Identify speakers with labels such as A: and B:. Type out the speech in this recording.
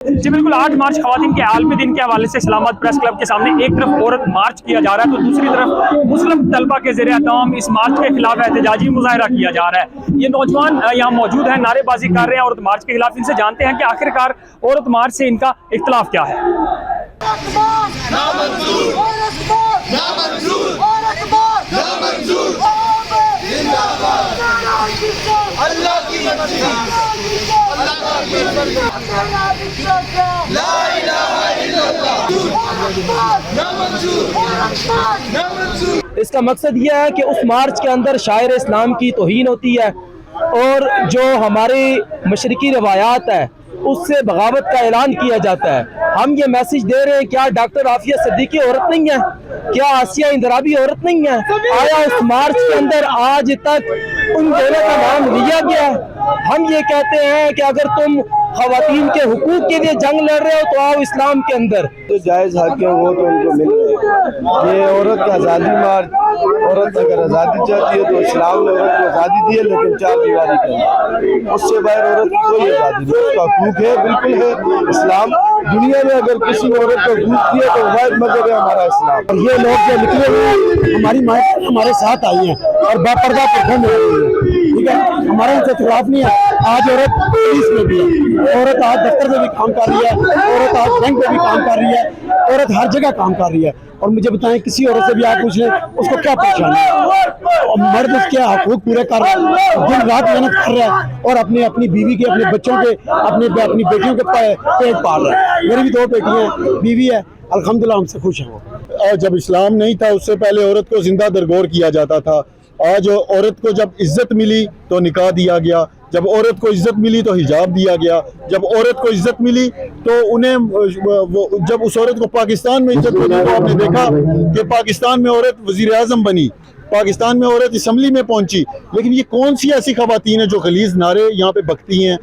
A: जी बिल्कुल, 8 मार्च ख़वातीन के आलमी दिन के हवाले से इस्लामाबाद प्रेस क्लब के सामने एक तरफ औरत मार्च किया जा रहा है तो दूसरी तरफ मुस्लिम तलबा के ज़रिए तमाम इस मार्च के खिलाफ एहतजाजी मुजाहरा किया जा रहा है। ये नौजवान यहाँ मौजूद हैं, नारेबाजी कर रहे हैं औरत मार्च के खिलाफ। इनसे जानते हैं कि आखिरकार औरत मार्च से इनका इख्तिलाफ क्या है।
B: इसका मकसद यह है कि उस मार्च के अंदर शायर इस्लाम की तौहीन होती है और जो हमारी मशरकी रवायात है उससे बगावत का ऐलान किया जाता है। हम ये मैसेज दे रहे हैं, क्या डॉक्टर आफिया सिद्दीकी औरत नहीं है? क्या आसिया इंदराबी औरत नहीं है? आया उस मार्च के अंदर आज तक उन दोनों का नाम लिया गया? हम ये कहते हैं कि अगर तुम ख़वातीन के हुकूक के लिए जंग लड़ रहे हो तो आओ इस्लाम के अंदर।
C: तो जायज़ हक है वो तो उनको मिल रहे हैं। ये औरत का आज़ादी मार्च, औरत अगर आज़ादी चाहती है तो इस्लाम ने औरत को आज़ादी दी है, लेकिन 4 दीवारी कर उससे बाहर औरत की कोई आज़ादी नहीं। उसका हकूक है, बिल्कुल है। इस्लाम दुनिया में अगर किसी औरत को हकूक दिया तो वाहिद मजहब है हमारा इस्लाम।
D: और ये लोग जो निकले हुए हैं हमारी माएँ हमारे साथ आई हैं और बापर्दा पर्दे में आई हैं, ठीक है। हमारा इनसे खिलाफ नहीं है। आज औरत पुलिस में भी है, औरत आज दफ्तर में भी काम कर रही है, औरत आज बैंक में भी काम कर रही है, औरत हर जगह काम कर रही है। और मुझे बताएं, किसी औरत से भी आप पूछ लें उसको क्या परेशानी है? और मर्द उसके हकूक पूरे कर रहा है, दिन रात मेहनत कर रहा है और अपनी बीवी के, अपने बच्चों के, अपनी बेटियों के पेट पाल रहा है। मेरी भी 2 बेटियां, बीवी है, अल्हम्दुलिल्लाह हमसे खुश हैं।
E: और जब इस्लाम नहीं था उससे पहले औरत को जिंदा दरगोर किया जाता था। आज औरत को जब इज्जत मिली तो निकाह दिया गया, जब औरत को इज्जत मिली तो हिजाब दिया गया, जब औरत को इज्जत मिली तो उन्हें जब उस औरत को पाकिस्तान में इज्जत मिली तो आपने देखा कि पाकिस्तान में औरत वजीर आज़म बनी, पाकिस्तान में औरत असम्बली में पहुंची। लेकिन ये कौन सी ऐसी ख़वातीन है जो गलीज़ नारे यहाँ पे बकती हैं?